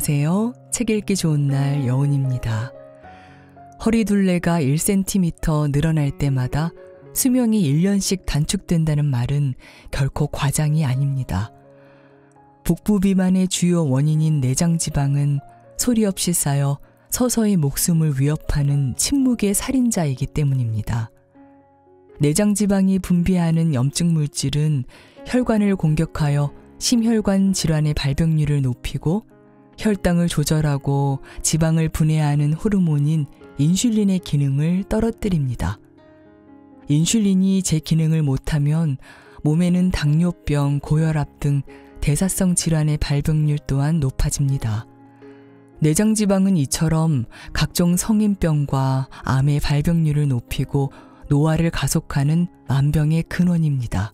안녕하세요. 책 읽기 좋은 날 여운입니다. 허리둘레가 1cm 늘어날 때마다 수명이 1년씩 단축된다는 말은 결코 과장이 아닙니다. 복부 비만의 주요 원인인 내장지방은 소리 없이 쌓여 서서히 목숨을 위협하는 침묵의 살인자이기 때문입니다. 내장지방이 분비하는 염증 물질은 혈관을 공격하여 심혈관 질환의 발병률을 높이고 혈당을 조절하고 지방을 분해하는 호르몬인 인슐린의 기능을 떨어뜨립니다. 인슐린이 제 기능을 못하면 몸에는 당뇨병, 고혈압 등 대사성 질환의 발병률 또한 높아집니다. 내장지방은 이처럼 각종 성인병과 암의 발병률을 높이고 노화를 가속하는 만병의 근원입니다.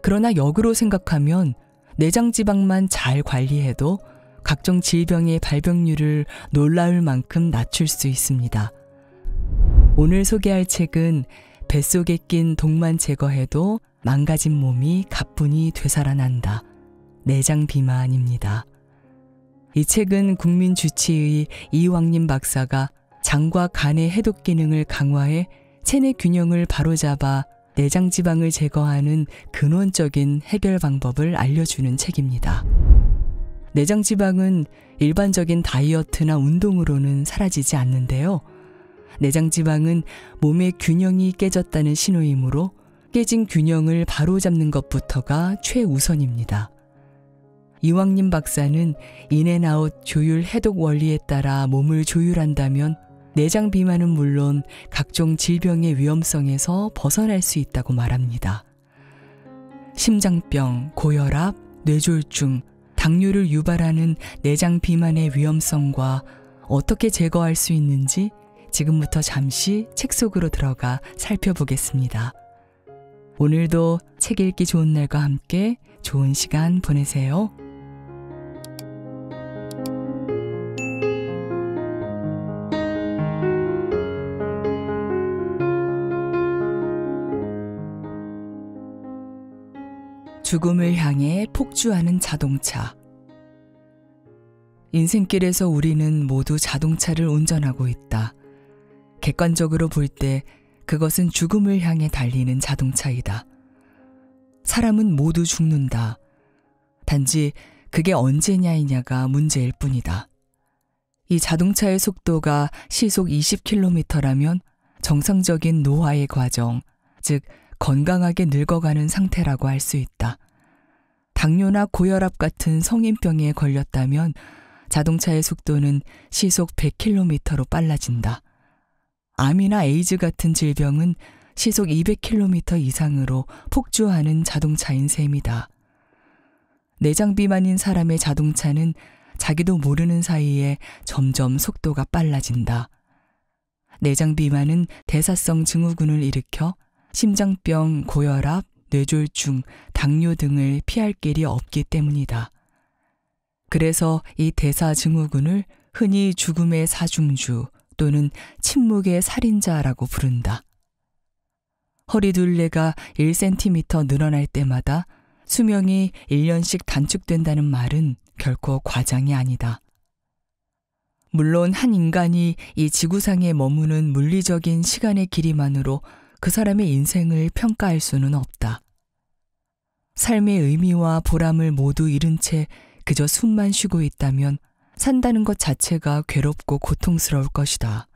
그러나 역으로 생각하면 내장지방만 잘 관리해도 각종 질병의 발병률을 놀라울 만큼 낮출 수 있습니다. 오늘 소개할 책은 뱃속에 낀 독만 제거해도 망가진 몸이 가뿐히 되살아난다. 내장 비만입니다. 이 책은 국민주치의 이왕림 박사가 장과 간의 해독 기능을 강화해 체내 균형을 바로잡아 내장지방을 제거하는 근원적인 해결 방법을 알려주는 책입니다. 내장지방은 일반적인 다이어트나 운동으로는 사라지지 않는데요. 내장지방은 몸의 균형이 깨졌다는 신호이므로 깨진 균형을 바로잡는 것부터가 최우선입니다. 이왕림 박사는 인앤아웃 조율 해독 원리에 따라 몸을 조율한다면 내장 비만은 물론 각종 질병의 위험성에서 벗어날 수 있다고 말합니다. 심장병, 고혈압, 뇌졸중, 당뇨를 유발하는 내장 비만의 위험성과 어떻게 제거할 수 있는지 지금부터 잠시 책 속으로 들어가 살펴보겠습니다. 오늘도 책 읽기 좋은 날과 함께 좋은 시간 보내세요. 죽음을 향해 폭주하는 자동차. 인생길에서 우리는 모두 자동차를 운전하고 있다. 객관적으로 볼 때 그것은 죽음을 향해 달리는 자동차이다. 사람은 모두 죽는다. 단지 그게 언제냐이냐가 문제일 뿐이다. 이 자동차의 속도가 시속 20km라면 정상적인 노화의 과정, 즉 건강하게 늙어가는 상태라고 할 수 있다. 당뇨나 고혈압 같은 성인병에 걸렸다면 자동차의 속도는 시속 100km로 빨라진다. 암이나 에이즈 같은 질병은 시속 200km 이상으로 폭주하는 자동차인 셈이다. 내장 비만인 사람의 자동차는 자기도 모르는 사이에 점점 속도가 빨라진다. 내장 비만은 대사성 증후군을 일으켜 심장병, 고혈압, 뇌졸중, 당뇨 등을 피할 길이 없기 때문이다. 그래서 이 대사증후군을 흔히 죽음의 사중주 또는 침묵의 살인자라고 부른다. 허리둘레가 1cm 늘어날 때마다 수명이 1년씩 단축된다는 말은 결코 과장이 아니다. 물론 한 인간이 이 지구상에 머무는 물리적인 시간의 길이만으로 그 사람의 인생을 평가할 수는 없다. 삶의 의미와 보람을 모두 잃은 채 그저 숨만 쉬고 있다면 산다는 것 자체가 괴롭고 고통스러울 것이다.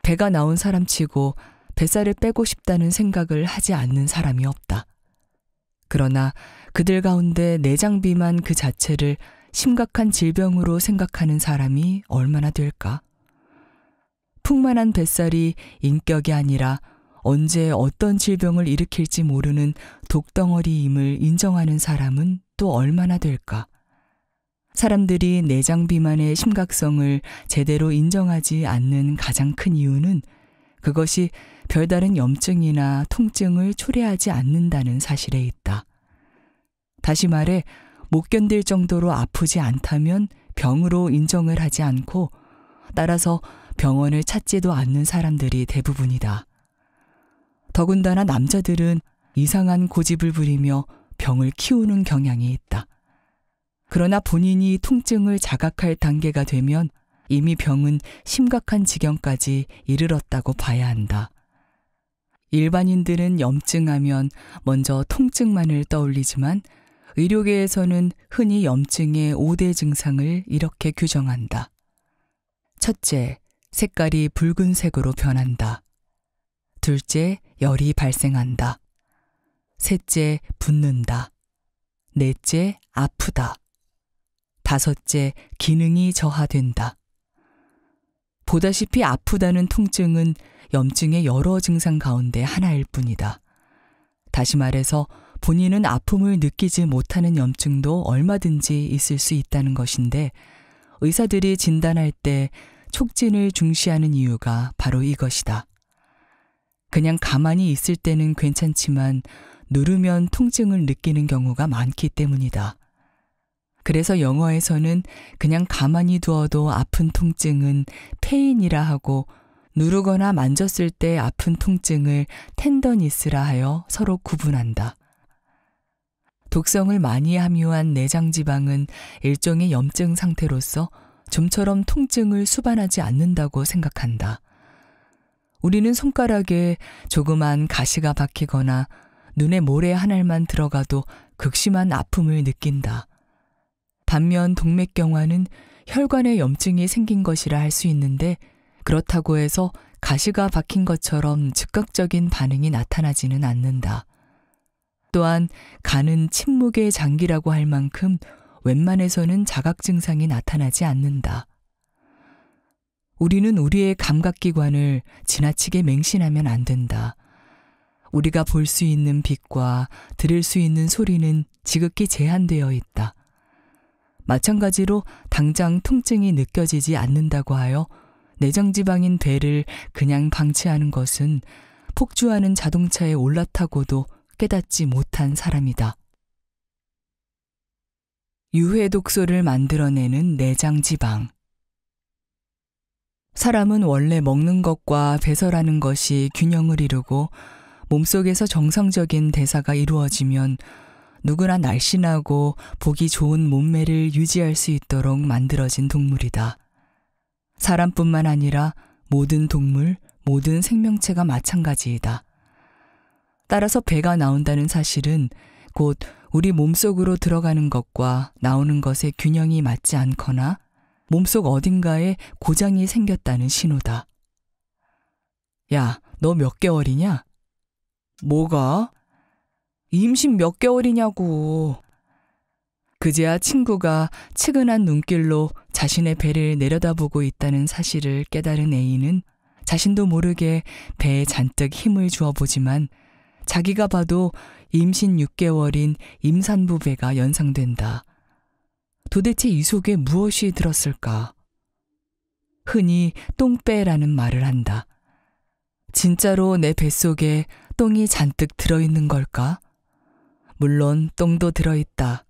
배가 나온 사람치고 뱃살을 빼고 싶다는 생각을 하지 않는 사람이 없다. 그러나 그들 가운데 내장 비만 그 자체를 심각한 질병으로 생각하는 사람이 얼마나 될까? 풍만한 뱃살이 인격이 아니라 언제 어떤 질병을 일으킬지 모르는 독덩어리임을 인정하는 사람은 또 얼마나 될까? 사람들이 내장 비만의 심각성을 제대로 인정하지 않는 가장 큰 이유는 그것이 별다른 염증이나 통증을 초래하지 않는다는 사실에 있다. 다시 말해 못 견딜 정도로 아프지 않다면 병으로 인정을 하지 않고 따라서 병원을 찾지도 않는 사람들이 대부분이다. 더군다나 남자들은 이상한 고집을 부리며 병을 키우는 경향이 있다. 그러나 본인이 통증을 자각할 단계가 되면 이미 병은 심각한 지경까지 이르렀다고 봐야 한다. 일반인들은 염증하면 먼저 통증만을 떠올리지만 의료계에서는 흔히 염증의 5대 증상을 이렇게 규정한다. 첫째, 색깔이 붉은색으로 변한다. 둘째, 열이 발생한다. 셋째, 붓는다. 넷째, 아프다. 다섯째, 기능이 저하된다. 보다시피 아프다는 통증은 염증의 여러 증상 가운데 하나일 뿐이다. 다시 말해서 본인은 아픔을 느끼지 못하는 염증도 얼마든지 있을 수 있다는 것인데 의사들이 진단할 때 촉진을 중시하는 이유가 바로 이것이다. 그냥 가만히 있을 때는 괜찮지만 누르면 통증을 느끼는 경우가 많기 때문이다. 그래서 영어에서는 그냥 가만히 두어도 아픈 통증은 페인이라 하고 누르거나 만졌을 때 아픈 통증을 텐더니스라 하여 서로 구분한다. 독성을 많이 함유한 내장지방은 일종의 염증 상태로서 좀처럼 통증을 수반하지 않는다고 생각한다. 우리는 손가락에 조그만 가시가 박히거나 눈에 모래 한 알만 들어가도 극심한 아픔을 느낀다. 반면 동맥경화는 혈관에 염증이 생긴 것이라 할 수 있는데 그렇다고 해서 가시가 박힌 것처럼 즉각적인 반응이 나타나지는 않는다. 또한 간은 침묵의 장기라고 할 만큼 웬만해서는 자각 증상이 나타나지 않는다. 우리는 우리의 감각기관을 지나치게 맹신하면 안 된다. 우리가 볼 수 있는 빛과 들을 수 있는 소리는 지극히 제한되어 있다. 마찬가지로 당장 통증이 느껴지지 않는다고 하여 내장지방인 배를 그냥 방치하는 것은 폭주하는 자동차에 올라타고도 깨닫지 못한 사람이다. 유해 독소를 만들어내는 내장지방. 사람은 원래 먹는 것과 배설하는 것이 균형을 이루고 몸속에서 정상적인 대사가 이루어지면 누구나 날씬하고 보기 좋은 몸매를 유지할 수 있도록 만들어진 동물이다. 사람뿐만 아니라 모든 동물, 모든 생명체가 마찬가지이다. 따라서 배가 나온다는 사실은 곧 우리 몸속으로 들어가는 것과 나오는 것의 균형이 맞지 않거나 몸속 어딘가에 고장이 생겼다는 신호다. 야, 너 몇 개월이냐? 뭐가? 임신 몇 개월이냐고. 그제야 친구가 측은한 눈길로 자신의 배를 내려다보고 있다는 사실을 깨달은 A는 자신도 모르게 배에 잔뜩 힘을 주어보지만 자기가 봐도 임신 6개월인 임산부 배가 연상된다. 도대체 이 속에 무엇이 들었을까? 흔히 똥배라는 말을 한다. 진짜로 내 뱃속에 똥이 잔뜩 들어있는 걸까? 물론 똥도 들어있다.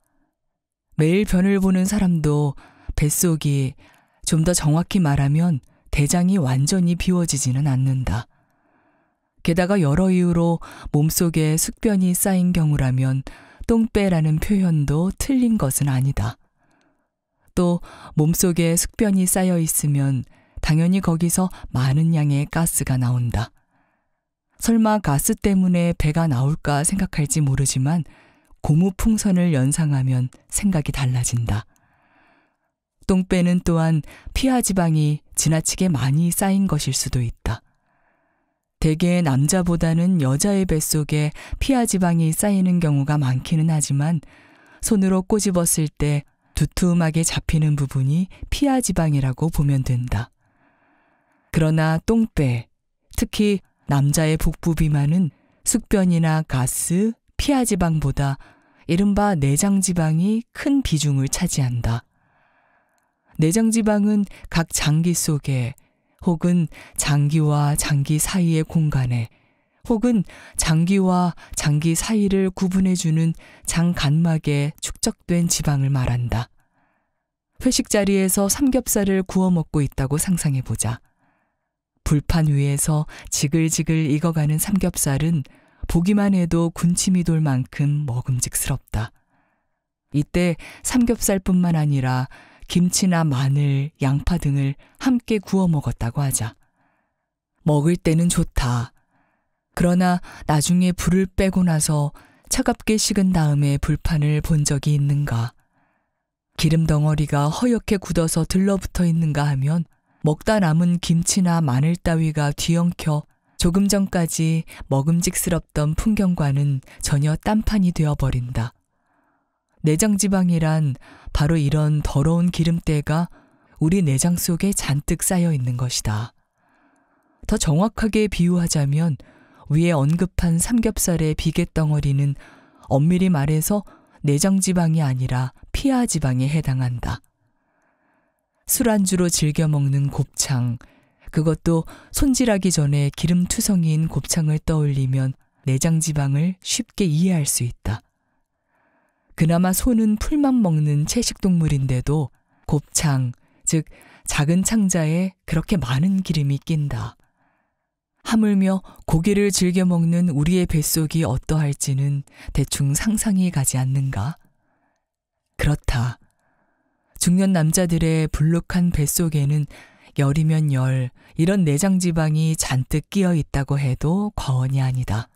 매일 변을 보는 사람도 뱃속이, 좀 더 정확히 말하면 대장이 완전히 비워지지는 않는다. 게다가 여러 이유로 몸속에 숙변이 쌓인 경우라면 똥배라는 표현도 틀린 것은 아니다. 또 몸속에 숙변이 쌓여 있으면 당연히 거기서 많은 양의 가스가 나온다. 설마 가스 때문에 배가 나올까 생각할지 모르지만 고무풍선을 연상하면 생각이 달라진다. 똥배는 또한 피하지방이 지나치게 많이 쌓인 것일 수도 있다. 대개 남자보다는 여자의 뱃속에 피하지방이 쌓이는 경우가 많기는 하지만 손으로 꼬집었을 때 두툼하게 잡히는 부분이 피하지방이라고 보면 된다. 그러나 똥배, 특히 남자의 복부 비만은 숙변이나 가스, 피하지방보다 이른바 내장지방이 큰 비중을 차지한다. 내장지방은 각 장기 속에 혹은 장기와 장기 사이의 공간에 혹은 장기와 장기 사이를 구분해주는 장간막에 축적된 지방을 말한다. 회식 자리에서 삼겹살을 구워 먹고 있다고 상상해보자. 불판 위에서 지글지글 익어가는 삼겹살은 보기만 해도 군침이 돌 만큼 먹음직스럽다. 이때 삼겹살뿐만 아니라 김치나 마늘, 양파 등을 함께 구워 먹었다고 하자. 먹을 때는 좋다. 그러나 나중에 불을 빼고 나서 차갑게 식은 다음에 불판을 본 적이 있는가? 기름 덩어리가 허옇게 굳어서 들러붙어 있는가 하면 먹다 남은 김치나 마늘 따위가 뒤엉켜 조금 전까지 먹음직스럽던 풍경과는 전혀 딴판이 되어버린다. 내장지방이란 바로 이런 더러운 기름때가 우리 내장 속에 잔뜩 쌓여 있는 것이다. 더 정확하게 비유하자면 위에 언급한 삼겹살의 비계덩어리는 엄밀히 말해서 내장지방이 아니라 피하지방에 해당한다. 술안주로 즐겨 먹는 곱창, 그것도 손질하기 전에 기름투성이인 곱창을 떠올리면 내장지방을 쉽게 이해할 수 있다. 그나마 소는 풀만 먹는 채식동물인데도 곱창, 즉 작은 창자에 그렇게 많은 기름이 낀다. 하물며 고기를 즐겨 먹는 우리의 뱃속이 어떠할지는 대충 상상이 가지 않는가? 그렇다. 중년 남자들의 불룩한 뱃속에는 열이면 열, 이런 내장지방이 잔뜩 끼어 있다고 해도 과언이 아니다.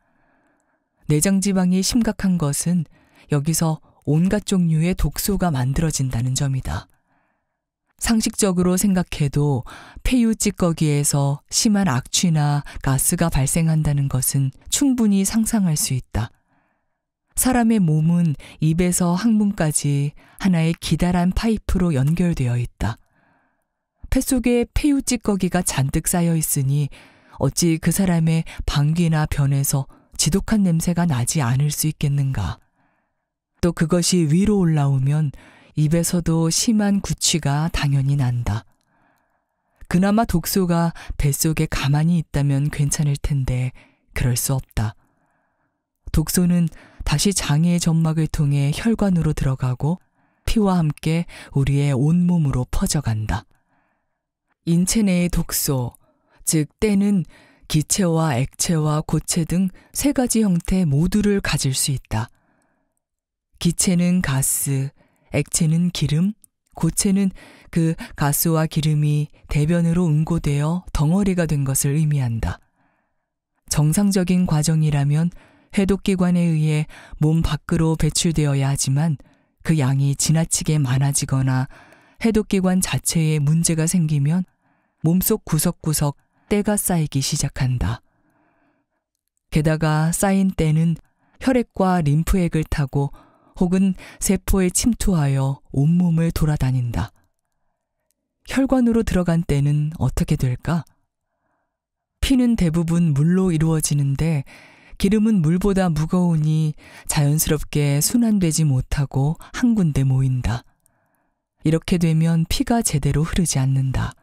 내장지방이 심각한 것은 여기서 온갖 종류의 독소가 만들어진다는 점이다. 상식적으로 생각해도 폐유 찌꺼기에서 심한 악취나 가스가 발생한다는 것은 충분히 상상할 수 있다. 사람의 몸은 입에서 항문까지 하나의 기다란 파이프로 연결되어 있다. 폐속에 폐유 찌꺼기가 잔뜩 쌓여 있으니 어찌 그 사람의 방귀나 변에서 지독한 냄새가 나지 않을 수 있겠는가. 또 그것이 위로 올라오면 입에서도 심한 구취가 당연히 난다. 그나마 독소가 뱃속에 가만히 있다면 괜찮을 텐데 그럴 수 없다. 독소는 다시 장의 점막을 통해 혈관으로 들어가고 피와 함께 우리의 온몸으로 퍼져간다. 인체 내의 독소, 즉 때는 기체와 액체와 고체 등 세 가지 형태 모두를 가질 수 있다. 기체는 가스, 액체는 기름, 고체는 그 가스와 기름이 대변으로 응고되어 덩어리가 된 것을 의미한다. 정상적인 과정이라면 해독기관에 의해 몸 밖으로 배출되어야 하지만 그 양이 지나치게 많아지거나 해독기관 자체에 문제가 생기면 몸속 구석구석 때가 쌓이기 시작한다. 게다가 쌓인 때는 혈액과 림프액을 타고 혹은 세포에 침투하여 온몸을 돌아다닌다. 혈관으로 들어간 때는 어떻게 될까? 피는 대부분 물로 이루어지는데 기름은 물보다 무거우니 자연스럽게 순환되지 못하고 한 군데 모인다. 이렇게 되면 피가 제대로 흐르지 않는다.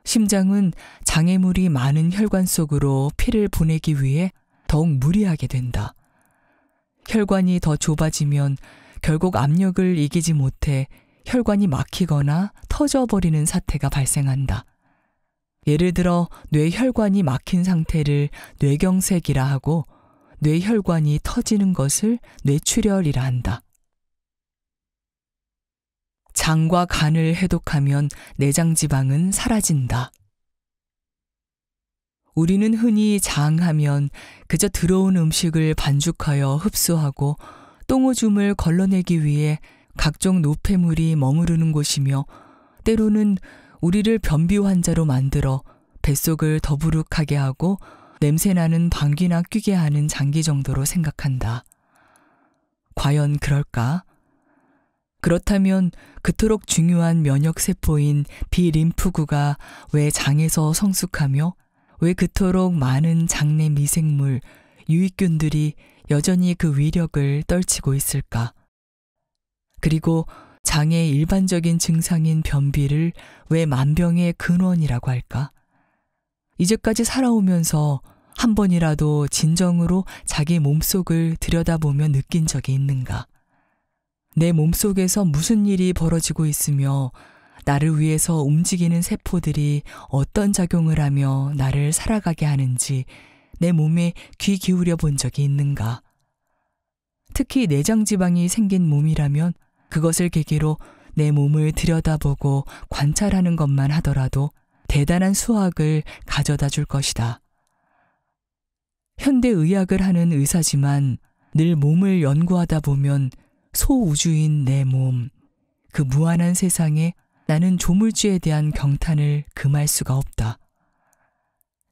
심장은 장애물이 많은 혈관 속으로 피를 보내기 위해 더욱 무리하게 된다. 혈관이 더 좁아지면 결국 압력을 이기지 못해 혈관이 막히거나 터져버리는 사태가 발생한다. 예를 들어 뇌혈관이 막힌 상태를 뇌경색이라 하고 뇌혈관이 터지는 것을 뇌출혈이라 한다. 장과 간을 해독하면 내장지방은 사라진다. 우리는 흔히 장하면 그저 들어온 음식을 반죽하여 흡수하고 똥오줌을 걸러내기 위해 각종 노폐물이 머무르는 곳이며 때로는 우리를 변비 환자로 만들어 뱃속을 더부룩하게 하고 냄새나는 방귀나 뀌게 하는 장기 정도로 생각한다. 과연 그럴까? 그렇다면 그토록 중요한 면역세포인 비림프구가 왜 장에서 성숙하며 왜 그토록 많은 장내 미생물, 유익균들이 여전히 그 위력을 떨치고 있을까? 그리고 장의 일반적인 증상인 변비를 왜 만병의 근원이라고 할까? 이제까지 살아오면서 한 번이라도 진정으로 자기 몸속을 들여다보며 느낀 적이 있는가? 내 몸속에서 무슨 일이 벌어지고 있으며 나를 위해서 움직이는 세포들이 어떤 작용을 하며 나를 살아가게 하는지 내 몸에 귀 기울여 본 적이 있는가? 특히 내장지방이 생긴 몸이라면 그것을 계기로 내 몸을 들여다보고 관찰하는 것만 하더라도 대단한 수확을 가져다 줄 것이다. 현대의학을 하는 의사지만 늘 몸을 연구하다 보면 소우주인 내 몸, 그 무한한 세상에 나는 조물주에 대한 경탄을 금할 수가 없다.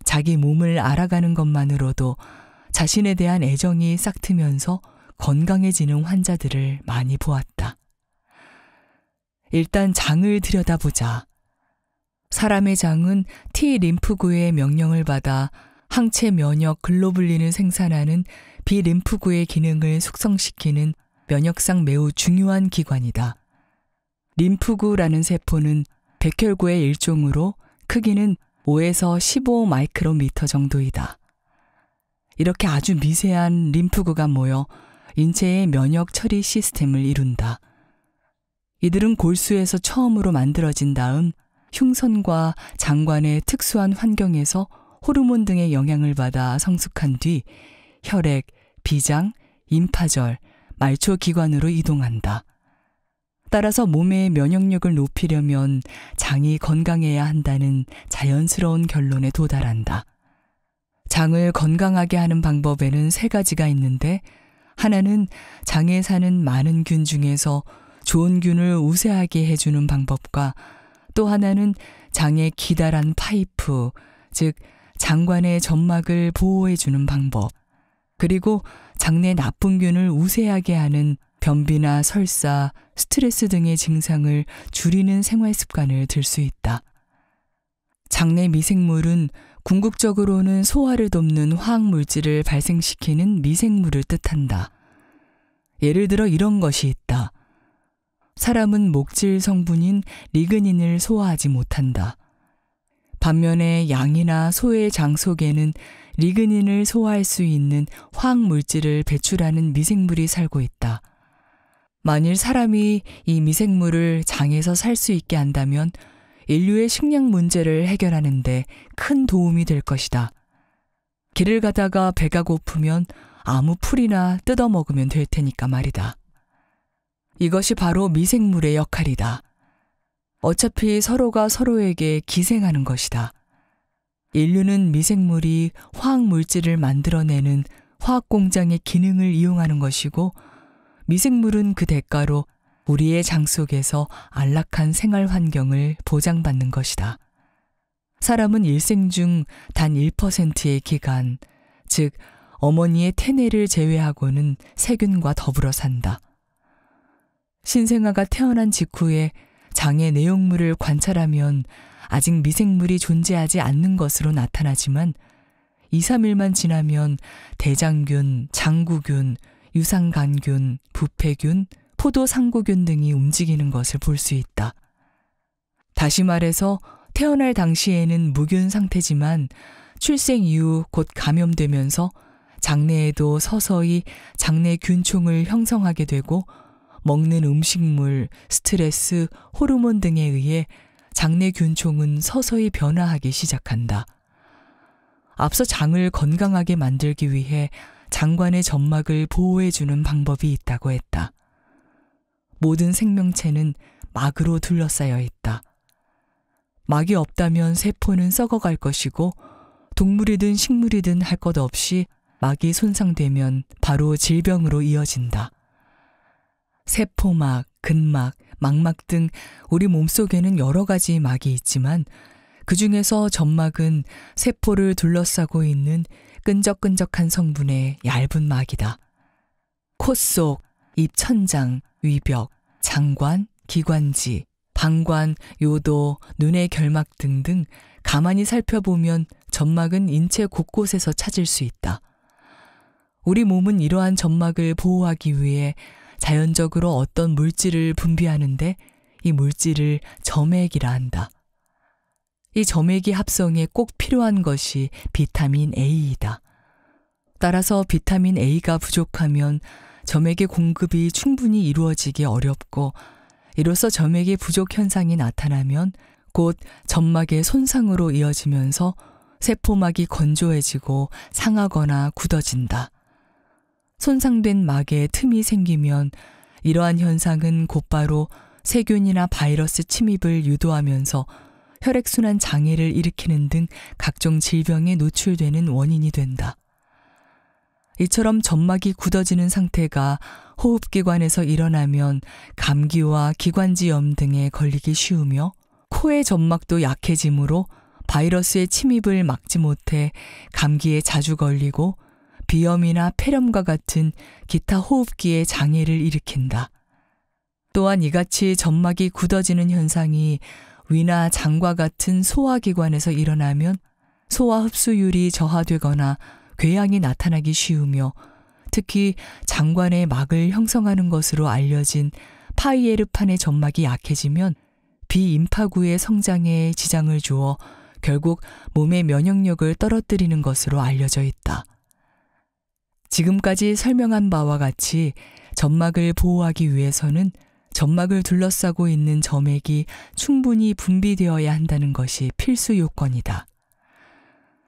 자기 몸을 알아가는 것만으로도 자신에 대한 애정이 싹트면서 건강해지는 환자들을 많이 보았다. 일단 장을 들여다보자. 사람의 장은 T 림프구의 명령을 받아 항체 면역 글로불린을 생산하는 비림프구의 기능을 숙성시키는 면역상 매우 중요한 기관이다. 림프구라는 세포는 백혈구의 일종으로 크기는 5에서 15 마이크로미터 정도이다. 이렇게 아주 미세한 림프구가 모여 인체의 면역 처리 시스템을 이룬다. 이들은 골수에서 처음으로 만들어진 다음 흉선과 장관의 특수한 환경에서 호르몬 등의 영향을 받아 성숙한 뒤 혈액, 비장, 임파절, 말초 기관으로 이동한다. 따라서 몸의 면역력을 높이려면 장이 건강해야 한다는 자연스러운 결론에 도달한다. 장을 건강하게 하는 방법에는 3가지가 있는데, 하나는 장에 사는 많은 균 중에서 좋은 균을 우세하게 해주는 방법과, 또 하나는 장의 기다란 파이프, 즉 장관의 점막을 보호해주는 방법, 그리고 장내 나쁜 균을 우세하게 하는 변비나 설사, 스트레스 등의 증상을 줄이는 생활 습관을 들 수 있다. 장내 미생물은 궁극적으로는 소화를 돕는 화학물질을 발생시키는 미생물을 뜻한다. 예를 들어 이런 것이 있다. 사람은 목질 성분인 리그닌을 소화하지 못한다. 반면에 양이나 소의 장 속에는 리그닌을 소화할 수 있는 화학물질을 배출하는 미생물이 살고 있다. 만일 사람이 이 미생물을 장에서 살 수 있게 한다면 인류의 식량 문제를 해결하는 데 큰 도움이 될 것이다. 길을 가다가 배가 고프면 아무 풀이나 뜯어 먹으면 될 테니까 말이다. 이것이 바로 미생물의 역할이다. 어차피 서로가 서로에게 기생하는 것이다. 인류는 미생물이 화학물질을 만들어내는 화학공장의 기능을 이용하는 것이고, 미생물은 그 대가로 우리의 장 속에서 안락한 생활 환경을 보장받는 것이다. 사람은 일생 중 단 1%의 기간, 즉 어머니의 태내를 제외하고는 세균과 더불어 산다. 신생아가 태어난 직후에 장의 내용물을 관찰하면 아직 미생물이 존재하지 않는 것으로 나타나지만 2, 3일만 지나면 대장균, 장구균, 유산간균, 부패균, 포도상구균 등이 움직이는 것을 볼 수 있다. 다시 말해서 태어날 당시에는 무균 상태지만 출생 이후 곧 감염되면서 장내에도 서서히 장내 균총을 형성하게 되고, 먹는 음식물, 스트레스, 호르몬 등에 의해 장내 균총은 서서히 변화하기 시작한다. 앞서 장을 건강하게 만들기 위해 장관의 점막을 보호해주는 방법이 있다고 했다. 모든 생명체는 막으로 둘러싸여 있다. 막이 없다면 세포는 썩어갈 것이고, 동물이든 식물이든 할 것 없이 막이 손상되면 바로 질병으로 이어진다. 세포막, 근막, 망막 등 우리 몸속에는 여러 가지 막이 있지만 그 중에서 점막은 세포를 둘러싸고 있는 끈적끈적한 성분의 얇은 막이다. 코 속, 입 천장, 위벽, 장관, 기관지, 방관, 요도, 눈의 결막 등등 가만히 살펴보면 점막은 인체 곳곳에서 찾을 수 있다. 우리 몸은 이러한 점막을 보호하기 위해 자연적으로 어떤 물질을 분비하는데 이 물질을 점액이라 한다. 이 점액이 합성에 꼭 필요한 것이 비타민 A이다. 따라서 비타민 A가 부족하면 점액의 공급이 충분히 이루어지기 어렵고, 이로써 점액의 부족 현상이 나타나면 곧 점막의 손상으로 이어지면서 세포막이 건조해지고 상하거나 굳어진다. 손상된 막에 틈이 생기면 이러한 현상은 곧바로 세균이나 바이러스 침입을 유도하면서 혈액순환 장애를 일으키는 등 각종 질병에 노출되는 원인이 된다. 이처럼 점막이 굳어지는 상태가 호흡기관에서 일어나면 감기와 기관지염 등에 걸리기 쉬우며 코의 점막도 약해지므로 바이러스의 침입을 막지 못해 감기에 자주 걸리고 비염이나 폐렴과 같은 기타 호흡기의 장애를 일으킨다. 또한 이같이 점막이 굳어지는 현상이 위나 장과 같은 소화기관에서 일어나면 소화 흡수율이 저하되거나 궤양이 나타나기 쉬우며 특히 장관의 막을 형성하는 것으로 알려진 파이에르판의 점막이 약해지면 비임파구의 성장에 지장을 주어 결국 몸의 면역력을 떨어뜨리는 것으로 알려져 있다. 지금까지 설명한 바와 같이 점막을 보호하기 위해서는 점막을 둘러싸고 있는 점액이 충분히 분비되어야 한다는 것이 필수 요건이다.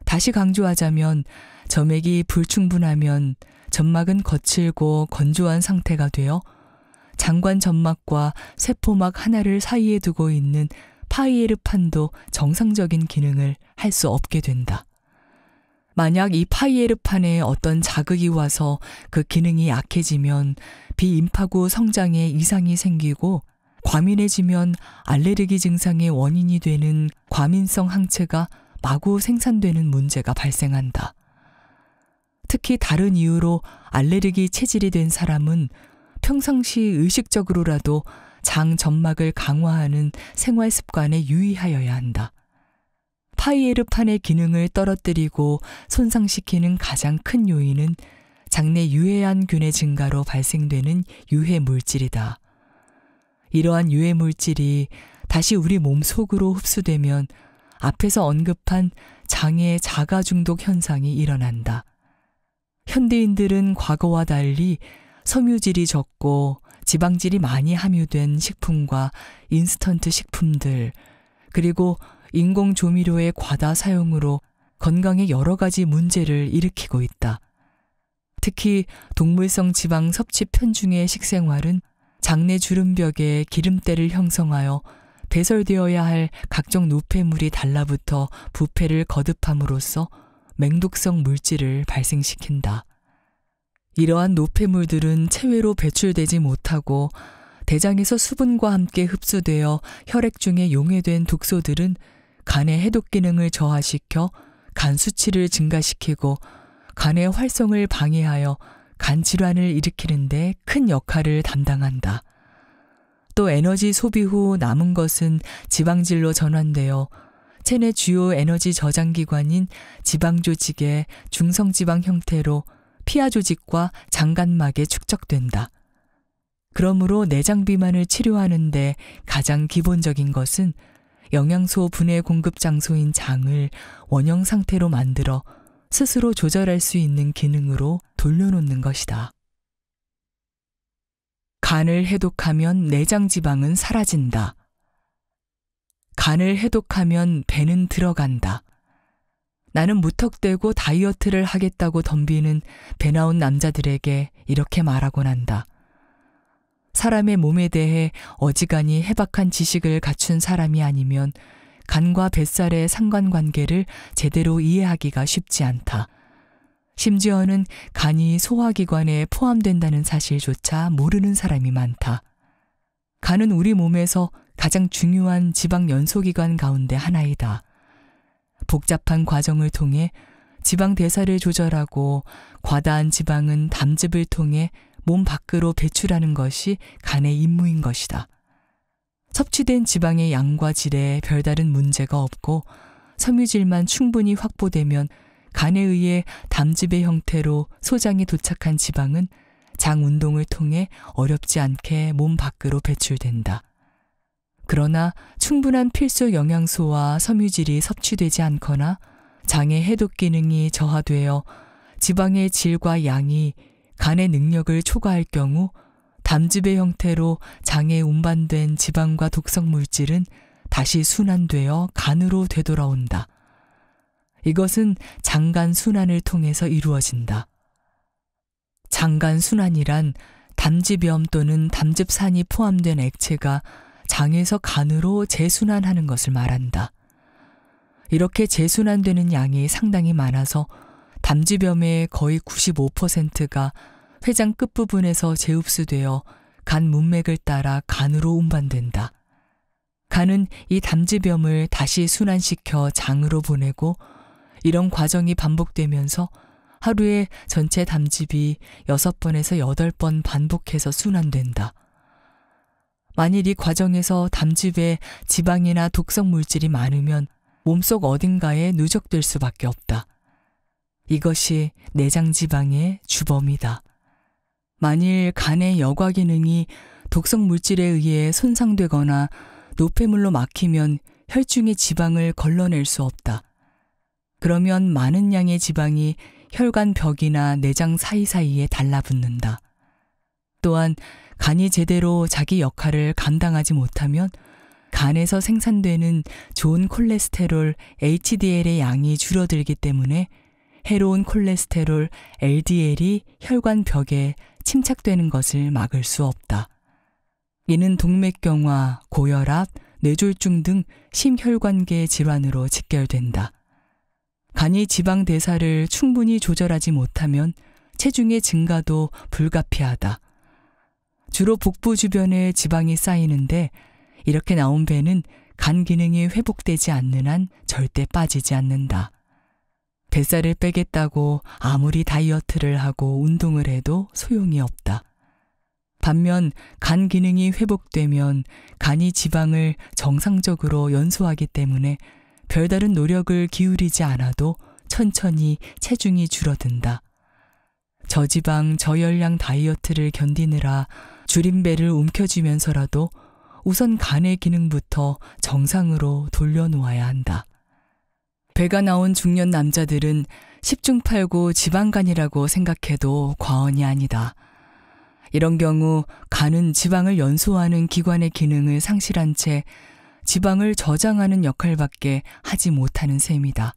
다시 강조하자면 점액이 불충분하면 점막은 거칠고 건조한 상태가 되어 장관 점막과 세포막 하나를 사이에 두고 있는 파이에르판도 정상적인 기능을 할 수 없게 된다. 만약 이 파이에르판에 어떤 자극이 와서 그 기능이 약해지면 비임파구 성장에 이상이 생기고 과민해지면 알레르기 증상의 원인이 되는 과민성 항체가 마구 생산되는 문제가 발생한다. 특히 다른 이유로 알레르기 체질이 된 사람은 평상시 의식적으로라도 장 점막을 강화하는 생활 습관에 유의하여야 한다. 파이에르판의 기능을 떨어뜨리고 손상시키는 가장 큰 요인은 장내 유해한 균의 증가로 발생되는 유해 물질이다. 이러한 유해 물질이 다시 우리 몸 속으로 흡수되면 앞에서 언급한 장의 자가 중독 현상이 일어난다. 현대인들은 과거와 달리 섬유질이 적고 지방질이 많이 함유된 식품과 인스턴트 식품들, 그리고 인공 조미료의 과다 사용으로 건강에 여러 가지 문제를 일으키고 있다. 특히 동물성 지방 섭취 편중의 식생활은 장내 주름벽에 기름때를 형성하여 배설되어야 할 각종 노폐물이 달라붙어 부패를 거듭함으로써 맹독성 물질을 발생시킨다. 이러한 노폐물들은 체외로 배출되지 못하고 대장에서 수분과 함께 흡수되어 혈액 중에 용해된 독소들은 간의 해독 기능을 저하시켜 간 수치를 증가시키고 간의 활성을 방해하여 간 질환을 일으키는 데 큰 역할을 담당한다. 또 에너지 소비 후 남은 것은 지방질로 전환되어 체내 주요 에너지 저장 기관인 지방 조직의 중성지방 형태로 피하 조직과 장간막에 축적된다. 그러므로 내장 비만을 치료하는 데 가장 기본적인 것은 영양소 분해 공급 장소인 장을 원형 상태로 만들어 스스로 조절할 수 있는 기능으로 돌려놓는 것이다. 간을 해독하면 내장 지방은 사라진다. 간을 해독하면 배는 들어간다. 나는 무턱대고 다이어트를 하겠다고 덤비는 배 나온 남자들에게 이렇게 말하곤 한다. 사람의 몸에 대해 어지간히 해박한 지식을 갖춘 사람이 아니면 간과 뱃살의 상관관계를 제대로 이해하기가 쉽지 않다. 심지어는 간이 소화기관에 포함된다는 사실조차 모르는 사람이 많다. 간은 우리 몸에서 가장 중요한 지방 연소기관 가운데 하나이다. 복잡한 과정을 통해 지방 대사를 조절하고 과다한 지방은 담즙을 통해 몸 밖으로 배출하는 것이 간의 임무인 것이다. 섭취된 지방의 양과 질에 별다른 문제가 없고 섬유질만 충분히 확보되면 간에 의해 담즙의 형태로 소장에 도착한 지방은 장 운동을 통해 어렵지 않게 몸 밖으로 배출된다. 그러나 충분한 필수 영양소와 섬유질이 섭취되지 않거나 장의 해독 기능이 저하되어 지방의 질과 양이 간의 능력을 초과할 경우 담즙의 형태로 장에 운반된 지방과 독성 물질은 다시 순환되어 간으로 되돌아온다. 이것은 장간 순환을 통해서 이루어진다. 장간 순환이란 담즙염 또는 담즙산이 포함된 액체가 장에서 간으로 재순환하는 것을 말한다. 이렇게 재순환되는 양이 상당히 많아서 담즙염의 거의 95%가 회장 끝부분에서 재흡수되어 간 문맥을 따라 간으로 운반된다. 간은 이 담즙염을 다시 순환시켜 장으로 보내고 이런 과정이 반복되면서 하루에 전체 담즙이 6번에서 8번 반복해서 순환된다. 만일 이 과정에서 담즙에 지방이나 독성 물질이 많으면 몸속 어딘가에 누적될 수밖에 없다. 이것이 내장 지방의 주범이다. 만일 간의 여과 기능이 독성 물질에 의해 손상되거나 노폐물로 막히면 혈중의 지방을 걸러낼 수 없다. 그러면 많은 양의 지방이 혈관 벽이나 내장 사이사이에 달라붙는다. 또한 간이 제대로 자기 역할을 감당하지 못하면 간에서 생산되는 좋은 콜레스테롤 HDL의 양이 줄어들기 때문에 해로운 콜레스테롤 LDL이 혈관 벽에 침착되는 것을 막을 수 없다. 이는 동맥경화, 고혈압, 뇌졸중 등 심혈관계 질환으로 직결된다. 간이 지방 대사를 충분히 조절하지 못하면 체중의 증가도 불가피하다. 주로 복부 주변에 지방이 쌓이는데 이렇게 나온 배는 간 기능이 회복되지 않는 한 절대 빠지지 않는다. 뱃살을 빼겠다고 아무리 다이어트를 하고 운동을 해도 소용이 없다. 반면 간 기능이 회복되면 간이 지방을 정상적으로 연소하기 때문에 별다른 노력을 기울이지 않아도 천천히 체중이 줄어든다. 저지방, 저열량 다이어트를 견디느라 줄인 배를 움켜쥐면서라도 우선 간의 기능부터 정상으로 돌려놓아야 한다. 배가 나온 중년 남자들은 10중8구 지방간이라고 생각해도 과언이 아니다. 이런 경우 간은 지방을 연소하는 기관의 기능을 상실한 채 지방을 저장하는 역할밖에 하지 못하는 셈이다.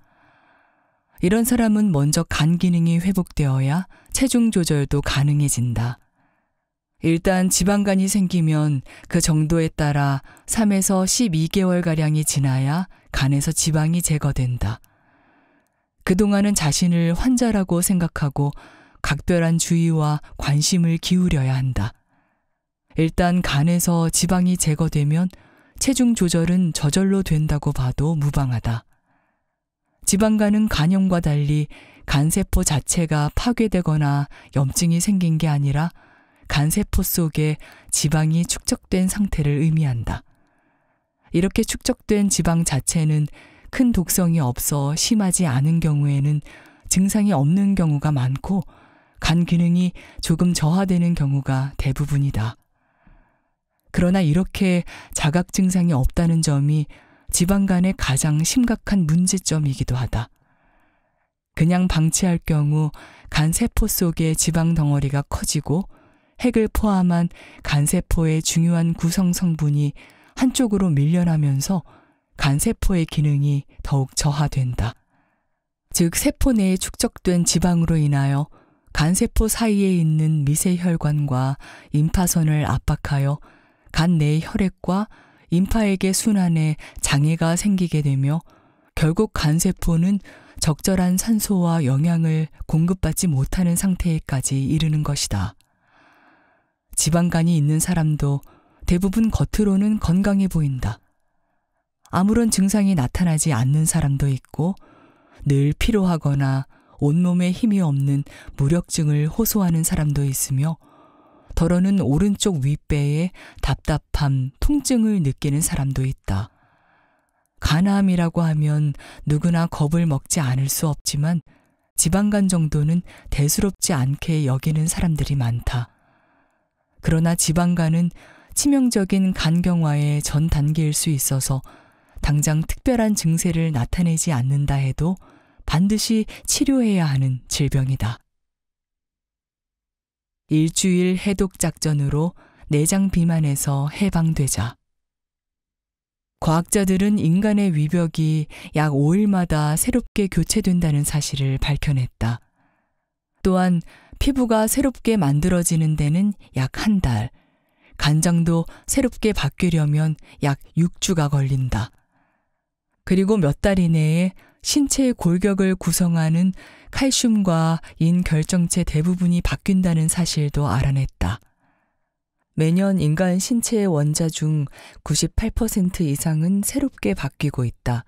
이런 사람은 먼저 간 기능이 회복되어야 체중 조절도 가능해진다. 일단 지방간이 생기면 그 정도에 따라 3에서 12개월가량이 지나야 간에서 지방이 제거된다. 그동안은 자신을 환자라고 생각하고 각별한 주의와 관심을 기울여야 한다. 일단 간에서 지방이 제거되면 체중 조절은 저절로 된다고 봐도 무방하다. 지방간은 간염과 달리 간세포 자체가 파괴되거나 염증이 생긴 게 아니라 간세포 속에 지방이 축적된 상태를 의미한다. 이렇게 축적된 지방 자체는 큰 독성이 없어 심하지 않은 경우에는 증상이 없는 경우가 많고 간 기능이 조금 저하되는 경우가 대부분이다. 그러나 이렇게 자각 증상이 없다는 점이 지방간의 가장 심각한 문제점이기도 하다. 그냥 방치할 경우 간세포 속의 지방 덩어리가 커지고 핵을 포함한 간세포의 중요한 구성 성분이 한쪽으로 밀려나면서 간세포의 기능이 더욱 저하된다. 즉 세포 내에 축적된 지방으로 인하여 간세포 사이에 있는 미세혈관과 임파선을 압박하여 간 내의 혈액과 임파액의 순환에 장애가 생기게 되며 결국 간세포는 적절한 산소와 영양을 공급받지 못하는 상태에까지 이르는 것이다. 지방간이 있는 사람도 대부분 겉으로는 건강해 보인다. 아무런 증상이 나타나지 않는 사람도 있고 늘 피로하거나 온몸에 힘이 없는 무력증을 호소하는 사람도 있으며 더러는 오른쪽 윗배에 답답함, 통증을 느끼는 사람도 있다. 간암이라고 하면 누구나 겁을 먹지 않을 수 없지만 지방간 정도는 대수롭지 않게 여기는 사람들이 많다. 그러나 지방간은 치명적인 간경화의 전 단계일 수 있어서 당장 특별한 증세를 나타내지 않는다 해도 반드시 치료해야 하는 질병이다. 일주일 해독 작전으로 내장 비만에서 해방되자. 과학자들은 인간의 위벽이 약 5일마다 새롭게 교체된다는 사실을 밝혀냈다. 또한 피부가 새롭게 만들어지는 데는 약 1달, 간장도 새롭게 바뀌려면 약 6주가 걸린다. 그리고 몇 달 이내에 신체의 골격을 구성하는 칼슘과 인 결정체 대부분이 바뀐다는 사실도 알아냈다. 매년 인간 신체의 원자 중 98% 이상은 새롭게 바뀌고 있다.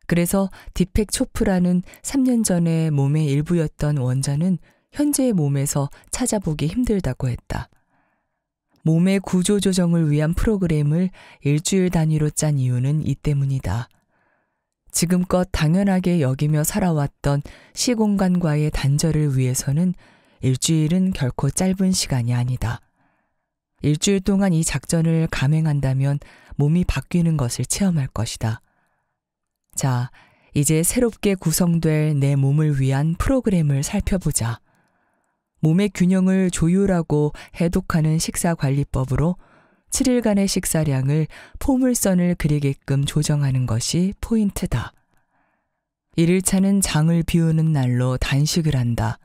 그래서 디펙 초프라는 3년 전에 몸의 일부였던 원자는 현재의 몸에서 찾아보기 힘들다고 했다. 몸의 구조 조정을 위한 프로그램을 일주일 단위로 짠 이유는 이 때문이다. 지금껏 당연하게 여기며 살아왔던 시공간과의 단절을 위해서는 일주일은 결코 짧은 시간이 아니다. 일주일 동안 이 작전을 감행한다면 몸이 바뀌는 것을 체험할 것이다. 자, 이제 새롭게 구성될 내 몸을 위한 프로그램을 살펴보자. 몸의 균형을 조율하고 해독하는 식사관리법으로 7일간의 식사량을 포물선을 그리게끔 조정하는 것이 포인트다. 1일차는 장을 비우는 날로 단식을 한다.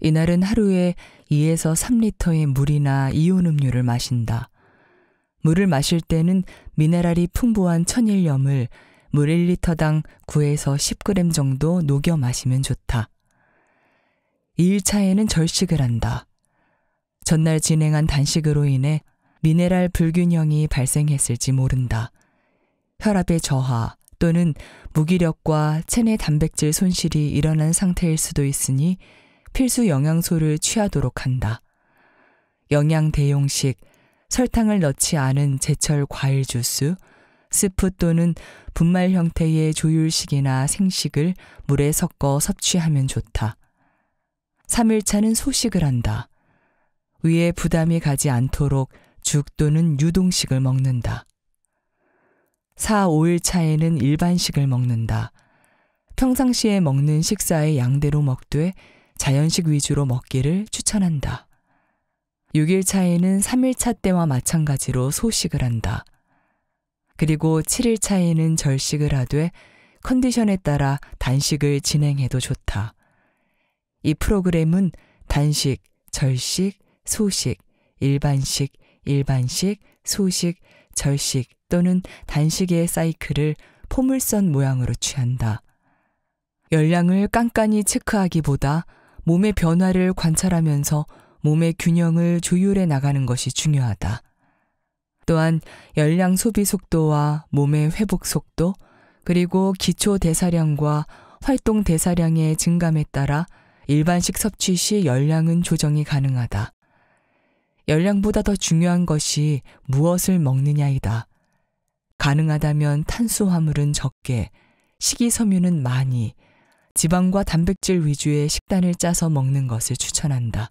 이날은 하루에 2에서 3리터의 물이나 이온 음료를 마신다. 물을 마실 때는 미네랄이 풍부한 천일염을 물 1리터당 9에서 10g 정도 녹여 마시면 좋다. 2일차에는 절식을 한다. 전날 진행한 단식으로 인해 미네랄 불균형이 발생했을지 모른다. 혈압의 저하 또는 무기력과 체내 단백질 손실이 일어난 상태일 수도 있으니 필수 영양소를 취하도록 한다. 영양 대용식, 설탕을 넣지 않은 제철 과일 주스, 스프 또는 분말 형태의 조율식이나 생식을 물에 섞어 섭취하면 좋다. 3일차는 소식을 한다. 위에 부담이 가지 않도록 죽 또는 유동식을 먹는다. 4, 5일차에는 일반식을 먹는다. 평상시에 먹는 식사의 양대로 먹되 자연식 위주로 먹기를 추천한다. 6일차에는 3일차 때와 마찬가지로 소식을 한다. 그리고 7일차에는 절식을 하되 컨디션에 따라 단식을 진행해도 좋다. 이 프로그램은 단식, 절식, 소식, 일반식, 소식, 절식 또는 단식의 사이클을 포물선 모양으로 취한다. 열량을 깐깐히 체크하기보다 몸의 변화를 관찰하면서 몸의 균형을 조율해 나가는 것이 중요하다. 또한 열량 소비 속도와 몸의 회복 속도, 그리고 기초 대사량과 활동 대사량의 증감에 따라 일반식 섭취 시 열량은 조정이 가능하다. 열량보다 더 중요한 것이 무엇을 먹느냐이다. 가능하다면 탄수화물은 적게, 식이섬유는 많이, 지방과 단백질 위주의 식단을 짜서 먹는 것을 추천한다.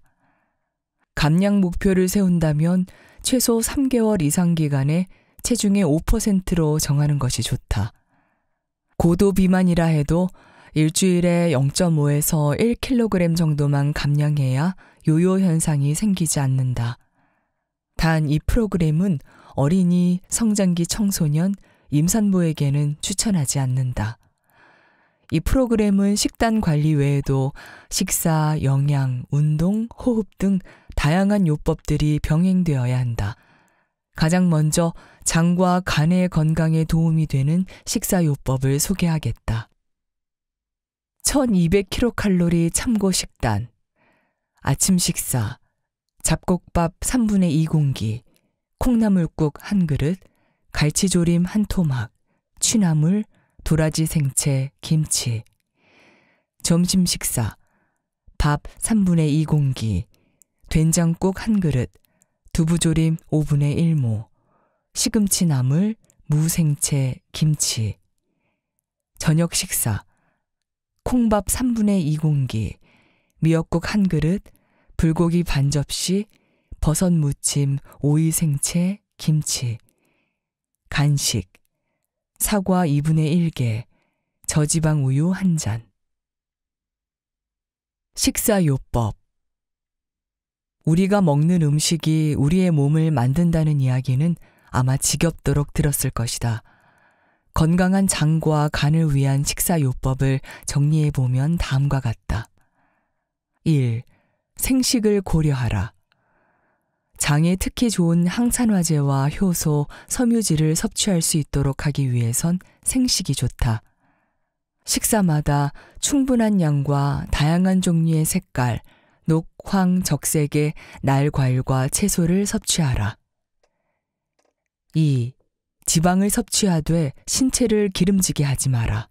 감량 목표를 세운다면 최소 3개월 이상 기간에 체중의 5%로 정하는 것이 좋다. 고도 비만이라 해도 일주일에 0.5에서 1kg 정도만 감량해야 요요 현상이 생기지 않는다. 단 이 프로그램은 어린이, 성장기 청소년, 임산부에게는 추천하지 않는다. 이 프로그램은 식단 관리 외에도 식사, 영양, 운동, 호흡 등 다양한 요법들이 병행되어야 한다. 가장 먼저 장과 간의 건강에 도움이 되는 식사 요법을 소개하겠다. 1200kcal 참고 식단. 아침 식사, 잡곡밥 3분의 2 공기, 콩나물국 1그릇, 갈치조림 1토막, 취나물, 도라지 생채, 김치. 점심 식사, 밥 3분의 2 공기, 된장국 1그릇, 두부조림 5분의 1모, 시금치 나물, 무생채, 김치. 저녁 식사, 콩밥 3분의 2 공기, 미역국 1그릇, 불고기 반 접시, 버섯 무침, 오이 생채, 김치. 간식, 사과 2분의 1개, 저지방 우유 1잔. 식사요법. 우리가 먹는 음식이 우리의 몸을 만든다는 이야기는 아마 지겹도록 들었을 것이다. 건강한 장과 간을 위한 식사요법을 정리해보면 다음과 같다. 1. 생식을 고려하라. 장에 특히 좋은 항산화제와 효소, 섬유질을 섭취할 수 있도록 하기 위해선 생식이 좋다. 식사마다 충분한 양과 다양한 종류의 색깔, 녹, 황, 적색의 날 과일과 채소를 섭취하라. 2. 지방을 섭취하되 신체를 기름지게 하지 마라.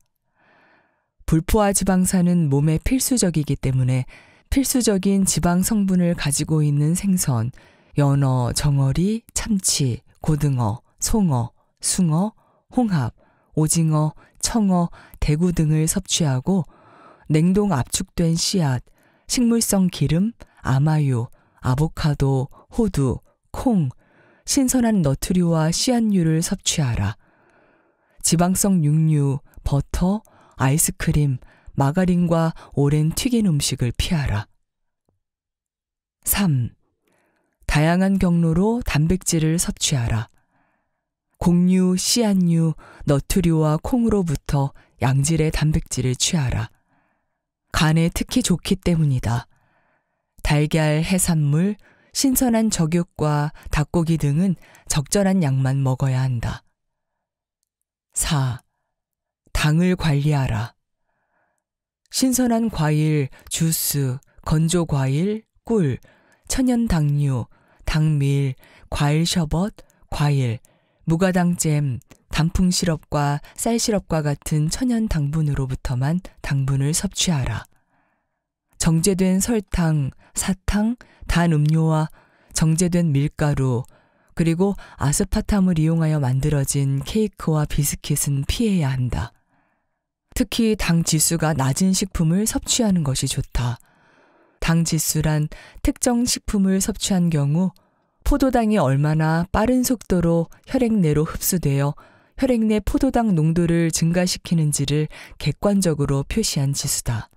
불포화 지방산은 몸에 필수적이기 때문에 필수적인 지방 성분을 가지고 있는 생선, 연어, 정어리, 참치, 고등어, 송어, 숭어, 홍합, 오징어, 청어, 대구 등을 섭취하고 냉동 압축된 씨앗, 식물성 기름, 아마유, 아보카도, 호두, 콩, 신선한 너트류와 씨앗류를 섭취하라. 지방성 육류, 버터, 아이스크림, 마가린과 오랜 튀긴 음식을 피하라. 3. 다양한 경로로 단백질을 섭취하라. 곡류, 씨앗류, 너트류와 콩으로부터 양질의 단백질을 취하라. 간에 특히 좋기 때문이다. 달걀, 해산물, 신선한 저육과 닭고기 등은 적절한 양만 먹어야 한다. 4. 당을 관리하라. 신선한 과일, 주스, 건조 과일, 꿀, 천연 당류, 당밀, 과일 셔벗, 과일, 무가당잼, 단풍 시럽과 쌀 시럽과 같은 천연 당분으로부터만 당분을 섭취하라. 정제된 설탕, 사탕, 단 음료와 정제된 밀가루, 그리고 아스파탐을 이용하여 만들어진 케이크와 비스킷은 피해야 한다. 특히 당 지수가 낮은 식품을 섭취하는 것이 좋다. 당 지수란 특정 식품을 섭취한 경우 포도당이 얼마나 빠른 속도로 혈액 내로 흡수되어 혈액 내 포도당 농도를 증가시키는지를 객관적으로 표시한 지수다.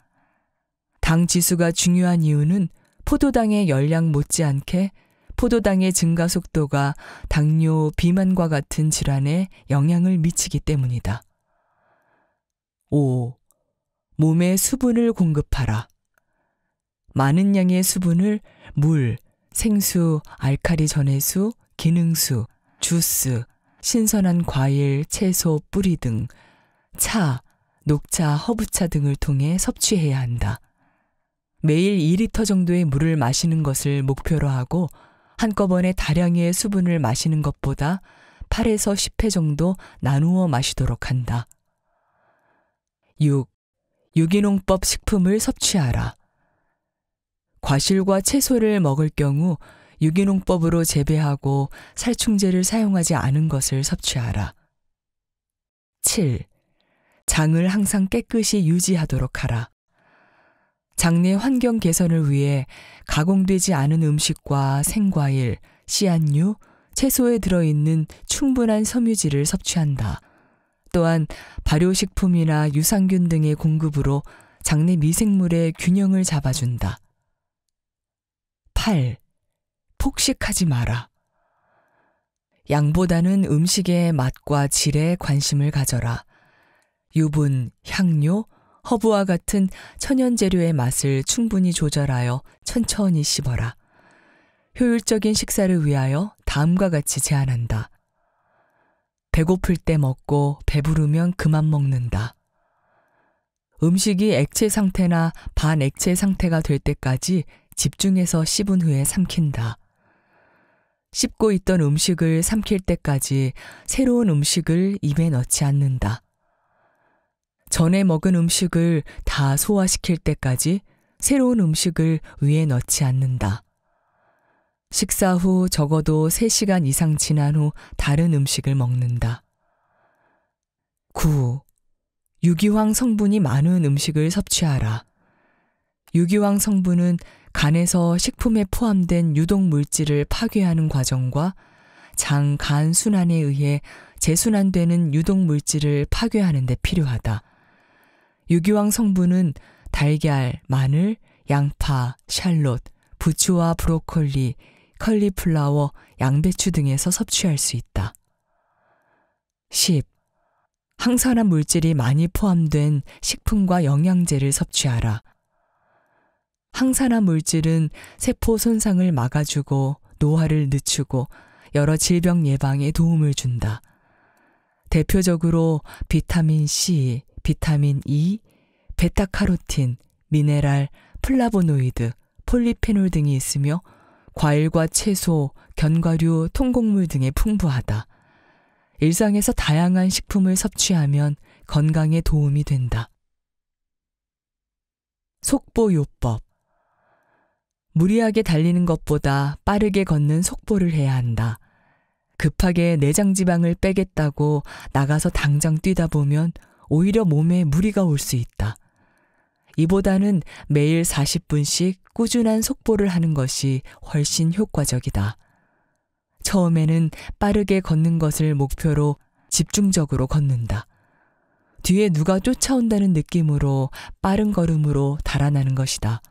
당 지수가 중요한 이유는 포도당의 열량 못지않게 포도당의 증가 속도가 당뇨, 비만과 같은 질환에 영향을 미치기 때문이다. 5. 몸에 수분을 공급하라. 많은 양의 수분을 물, 생수, 알칼리 전해수, 기능수, 주스, 신선한 과일, 채소, 뿌리 등, 차, 녹차, 허브차 등을 통해 섭취해야 한다. 매일 2리터 정도의 물을 마시는 것을 목표로 하고 한꺼번에 다량의 수분을 마시는 것보다 8에서 10회 정도 나누어 마시도록 한다. 6. 유기농법 식품을 섭취하라. 과실과 채소를 먹을 경우 유기농법으로 재배하고 살충제를 사용하지 않은 것을 섭취하라. 7. 장을 항상 깨끗이 유지하도록 하라. 장내 환경 개선을 위해 가공되지 않은 음식과 생과일, 씨앗류, 채소에 들어있는 충분한 섬유질을 섭취한다. 또한 발효식품이나 유산균 등의 공급으로 장내 미생물의 균형을 잡아준다. 8. 폭식하지 마라. 양보다는 음식의 맛과 질에 관심을 가져라. 유분, 향료, 허브와 같은 천연 재료의 맛을 충분히 조절하여 천천히 씹어라. 효율적인 식사를 위하여 다음과 같이 제안한다. 배고플 때 먹고 배부르면 그만 먹는다. 음식이 액체 상태나 반액체 상태가 될 때까지 집중해서 씹은 후에 삼킨다. 씹고 있던 음식을 삼킬 때까지 새로운 음식을 입에 넣지 않는다. 전에 먹은 음식을 다 소화시킬 때까지 새로운 음식을 위에 넣지 않는다. 식사 후 적어도 3시간 이상 지난 후 다른 음식을 먹는다. 9. 유기황 성분이 많은 음식을 섭취하라. 유기황 성분은 간에서 식품에 포함된 유독물질을 파괴하는 과정과 장, 간 순환에 의해 재순환되는 유독물질을 파괴하는 데 필요하다. 유기황 성분은 달걀, 마늘, 양파, 샬롯, 부추와 브로콜리, 컬리플라워, 양배추 등에서 섭취할 수 있다. 10. 항산화 물질이 많이 포함된 식품과 영양제를 섭취하라. 항산화 물질은 세포 손상을 막아주고 노화를 늦추고 여러 질병 예방에 도움을 준다. 대표적으로 비타민 C, 비타민 E, 베타카로틴, 미네랄, 플라보노이드, 폴리페놀 등이 있으며 과일과 채소, 견과류, 통곡물 등에 풍부하다. 일상에서 다양한 식품을 섭취하면 건강에 도움이 된다. 속보요법. 무리하게 달리는 것보다 빠르게 걷는 속보를 해야 한다. 급하게 내장 지방을 빼겠다고 나가서 당장 뛰다 보면 오히려 몸에 무리가 올 수 있다. 이보다는 매일 40분씩 꾸준한 속보를 하는 것이 훨씬 효과적이다. 처음에는 빠르게 걷는 것을 목표로 집중적으로 걷는다. 뒤에 누가 쫓아온다는 느낌으로 빠른 걸음으로 달아나는 것이다.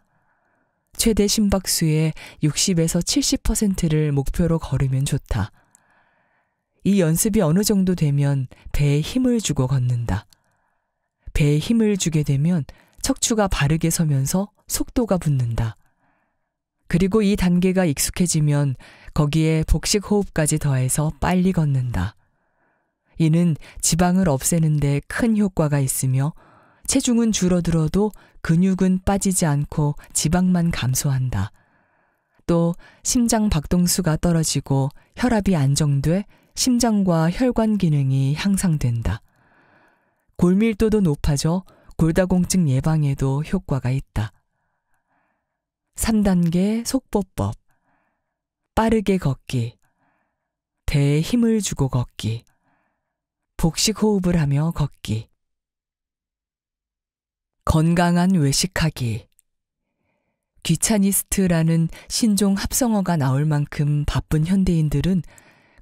최대 심박수의 60에서 70%를 목표로 걸으면 좋다. 이 연습이 어느 정도 되면 배에 힘을 주고 걷는다. 배에 힘을 주게 되면 척추가 바르게 서면서 속도가 붙는다. 그리고 이 단계가 익숙해지면 거기에 복식 호흡까지 더해서 빨리 걷는다. 이는 지방을 없애는 데 큰 효과가 있으며 체중은 줄어들어도 근육은 빠지지 않고 지방만 감소한다. 또 심장 박동수가 떨어지고 혈압이 안정돼 심장과 혈관 기능이 향상된다. 골밀도도 높아져 골다공증 예방에도 효과가 있다. 3단계 속보법. 빠르게 걷기. 배에 힘을 주고 걷기. 복식 호흡을 하며 걷기. 건강한 외식하기. 귀차니스트라는 신종 합성어가 나올 만큼 바쁜 현대인들은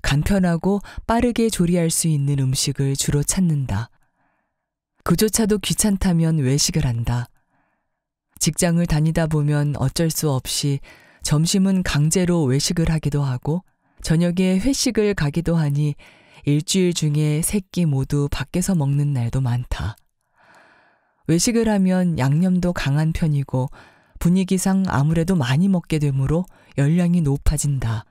간편하고 빠르게 조리할 수 있는 음식을 주로 찾는다. 그조차도 귀찮다면 외식을 한다. 직장을 다니다 보면 어쩔 수 없이 점심은 강제로 외식을 하기도 하고 저녁에 회식을 가기도 하니 일주일 중에 3끼 모두 밖에서 먹는 날도 많다. 외식을 하면 양념도 강한 편이고 분위기상 아무래도 많이 먹게 되므로 열량이 높아진다.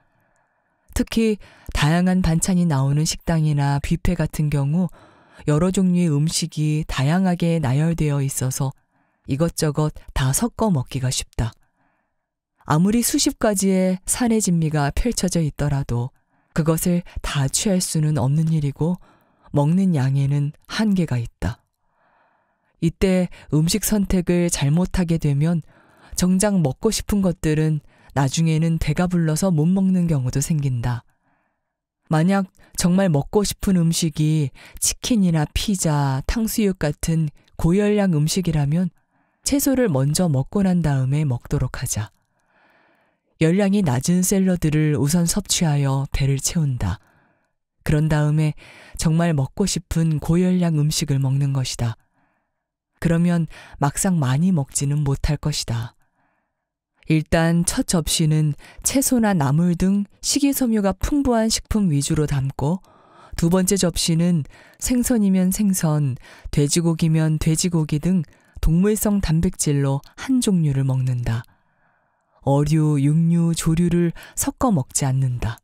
특히 다양한 반찬이 나오는 식당이나 뷔페 같은 경우 여러 종류의 음식이 다양하게 나열되어 있어서 이것저것 다 섞어 먹기가 쉽다. 아무리 수십 가지의 산의 진미가 펼쳐져 있더라도 그것을 다 취할 수는 없는 일이고 먹는 양에는 한계가 있다. 이때 음식 선택을 잘못하게 되면 정작 먹고 싶은 것들은 나중에는 배가 불러서 못 먹는 경우도 생긴다. 만약 정말 먹고 싶은 음식이 치킨이나 피자, 탕수육 같은 고열량 음식이라면 채소를 먼저 먹고 난 다음에 먹도록 하자. 열량이 낮은 샐러드를 우선 섭취하여 배를 채운다. 그런 다음에 정말 먹고 싶은 고열량 음식을 먹는 것이다. 그러면 막상 많이 먹지는 못할 것이다. 일단 첫 접시는 채소나 나물 등 식이섬유가 풍부한 식품 위주로 담고 두 번째 접시는 생선이면 생선, 돼지고기면 돼지고기 등 동물성 단백질로 한 종류를 먹는다. 어류, 육류, 조류를 섞어 먹지 않는다.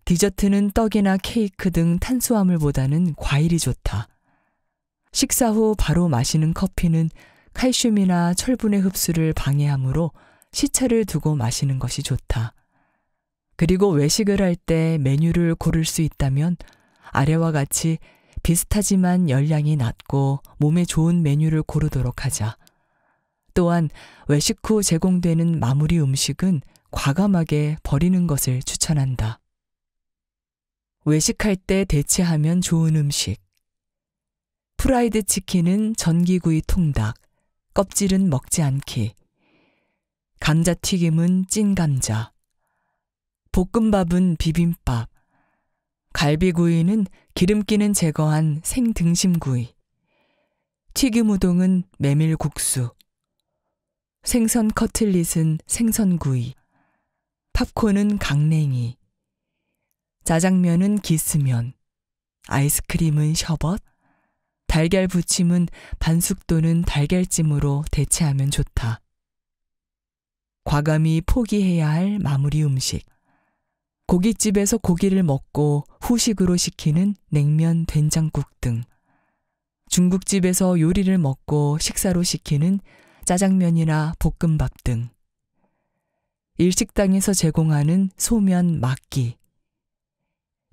디저트는 떡이나 케이크 등 탄수화물보다는 과일이 좋다. 식사 후 바로 마시는 커피는 칼슘이나 철분의 흡수를 방해하므로 시차를 두고 마시는 것이 좋다. 그리고 외식을 할 때 메뉴를 고를 수 있다면 아래와 같이 비슷하지만 열량이 낮고 몸에 좋은 메뉴를 고르도록 하자. 또한 외식 후 제공되는 마무리 음식은 과감하게 버리는 것을 추천한다. 외식할 때 대체하면 좋은 음식. 프라이드 치킨은 전기구이 통닭, 껍질은 먹지 않기. 감자튀김은 찐 감자. 볶음밥은 비빔밥. 갈비구이는 기름기는 제거한 생등심구이. 튀김 우동은 메밀국수. 생선 커틀릿은 생선구이. 팝콘은 강냉이. 짜장면은 기스면. 아이스크림은 셔벗. 달걀 부침은 반숙 또는 달걀찜으로 대체하면 좋다. 과감히 포기해야 할 마무리 음식. 고깃집에서 고기를 먹고 후식으로 시키는 냉면, 된장국 등. 중국집에서 요리를 먹고 식사로 시키는 짜장면이나 볶음밥 등. 일식당에서 제공하는 소면, 막기.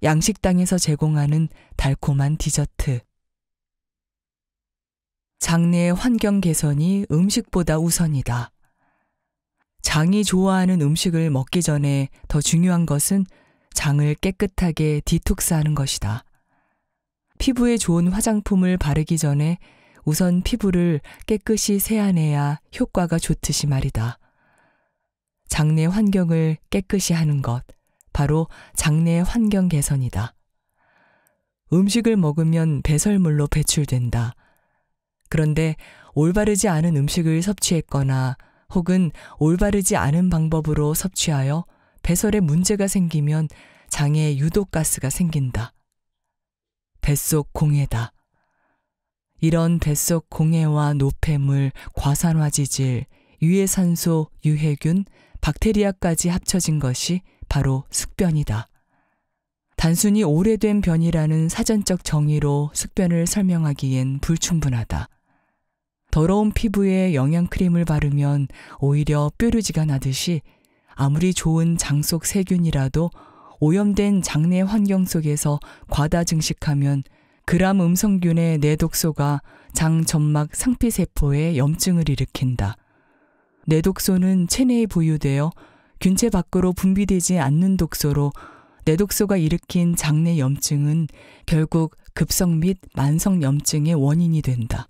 양식당에서 제공하는 달콤한 디저트. 장내 환경 개선이 음식보다 우선이다. 장이 좋아하는 음식을 먹기 전에 더 중요한 것은 장을 깨끗하게 디톡스하는 것이다. 피부에 좋은 화장품을 바르기 전에 우선 피부를 깨끗이 세안해야 효과가 좋듯이 말이다. 장내 환경을 깨끗이 하는 것, 바로 장내 환경 개선이다. 음식을 먹으면 배설물로 배출된다. 그런데 올바르지 않은 음식을 섭취했거나 혹은 올바르지 않은 방법으로 섭취하여 배설에 문제가 생기면 장에 유독가스가 생긴다. 뱃속 공해다. 이런 뱃속 공해와 노폐물, 과산화지질, 유해산소, 유해균, 박테리아까지 합쳐진 것이 바로 숙변이다. 단순히 오래된 변이라는 사전적 정의로 숙변을 설명하기엔 불충분하다. 더러운 피부에 영양크림을 바르면 오히려 뾰루지가 나듯이 아무리 좋은 장 속 세균이라도 오염된 장내 환경 속에서 과다 증식하면 그람 음성균의 내독소가 장 점막 상피세포에 염증을 일으킨다. 내독소는 체내에 보유되어 균체 밖으로 분비되지 않는 독소로 내독소가 일으킨 장내 염증은 결국 급성 및 만성 염증의 원인이 된다.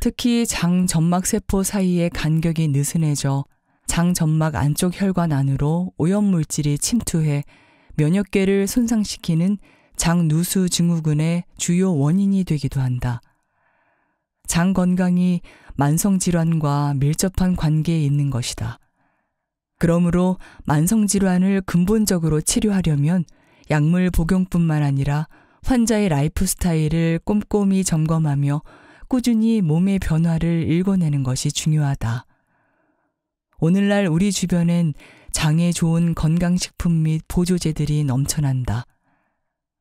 특히 장 점막세포 사이의 간격이 느슨해져 장 점막 안쪽 혈관 안으로 오염물질이 침투해 면역계를 손상시키는 장누수 증후군의 주요 원인이 되기도 한다. 장 건강이 만성질환과 밀접한 관계에 있는 것이다. 그러므로 만성질환을 근본적으로 치료하려면 약물 복용뿐만 아니라 환자의 라이프 스타일을 꼼꼼히 점검하며 꾸준히 몸의 변화를 읽어내는 것이 중요하다. 오늘날 우리 주변엔 장에 좋은 건강식품 및 보조제들이 넘쳐난다.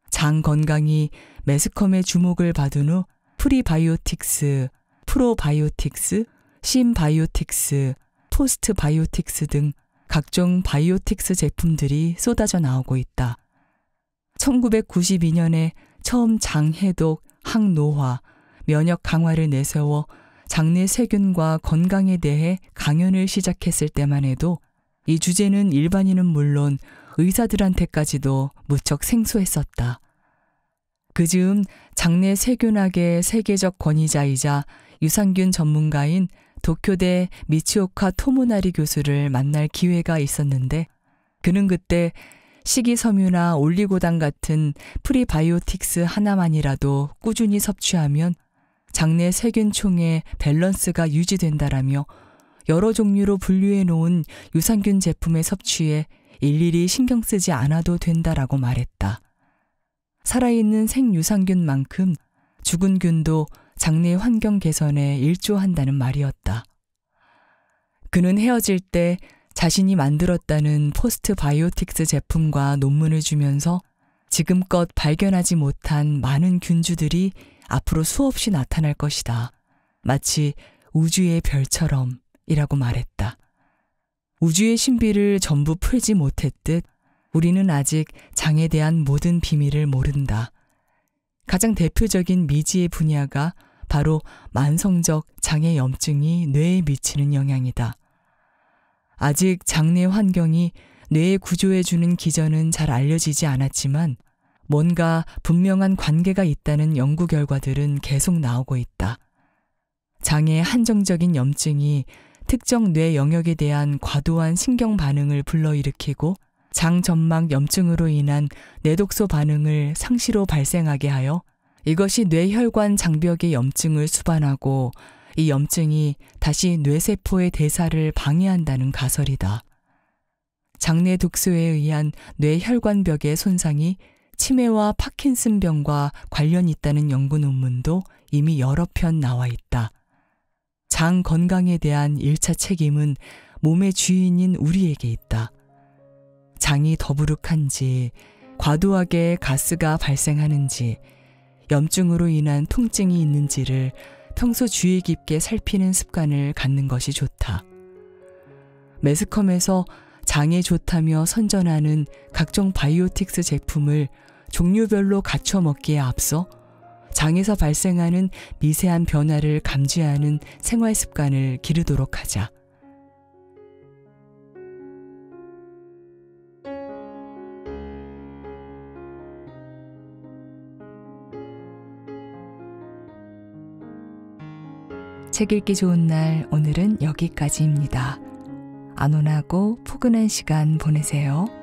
장 건강이 매스컴의 주목을 받은 후 프리바이오틱스, 프로바이오틱스, 심바이오틱스, 포스트바이오틱스 등 각종 바이오틱스 제품들이 쏟아져 나오고 있다. 1992년에 처음 장해독, 항노화, 면역 강화를 내세워 장내 세균과 건강에 대해 강연을 시작했을 때만 해도 이 주제는 일반인은 물론 의사들한테까지도 무척 생소했었다. 그즈음 장내 세균학의 세계적 권위자이자 유산균 전문가인 도쿄대 미치오카 토모나리 교수를 만날 기회가 있었는데 그는 그때 식이섬유나 올리고당 같은 프리바이오틱스 하나만이라도 꾸준히 섭취하면 장내 세균총의 밸런스가 유지된다라며 여러 종류로 분류해 놓은 유산균 제품의 섭취에 일일이 신경 쓰지 않아도 된다라고 말했다. 살아있는 생유산균만큼 죽은 균도 장내 환경 개선에 일조한다는 말이었다. 그는 헤어질 때 자신이 만들었다는 포스트바이오틱스 제품과 논문을 주면서 지금껏 발견하지 못한 많은 균주들이 앞으로 수없이 나타날 것이다. 마치 우주의 별처럼 이라고 말했다. 우주의 신비를 전부 풀지 못했듯 우리는 아직 장에 대한 모든 비밀을 모른다. 가장 대표적인 미지의 분야가 바로 만성적 장애 염증이 뇌에 미치는 영향이다. 아직 장내 환경이 뇌에 구조해주는 기전은 잘 알려지지 않았지만 뭔가 분명한 관계가 있다는 연구 결과들은 계속 나오고 있다. 장의 한정적인 염증이 특정 뇌 영역에 대한 과도한 신경 반응을 불러일으키고 장 점막 염증으로 인한 내독소 반응을 상시로 발생하게 하여 이것이 뇌혈관 장벽의 염증을 수반하고 이 염증이 다시 뇌세포의 대사를 방해한다는 가설이다. 장내 독소에 의한 뇌혈관벽의 손상이 치매와 파킨슨병과 관련이 있다는 연구 논문도 이미 여러 편 나와 있다. 장 건강에 대한 1차 책임은 몸의 주인인 우리에게 있다. 장이 더부룩한지, 과도하게 가스가 발생하는지, 염증으로 인한 통증이 있는지를 평소 주의 깊게 살피는 습관을 갖는 것이 좋다. 매스컴에서 장에 좋다며 선전하는 각종 바이오틱스 제품을 종류별로 갖춰 먹기에 앞서 장에서 발생하는 미세한 변화를 감지하는 생활 습관을 기르도록 하자. 책 읽기 좋은 날, 오늘은 여기까지입니다. 안온하고 포근한 시간 보내세요.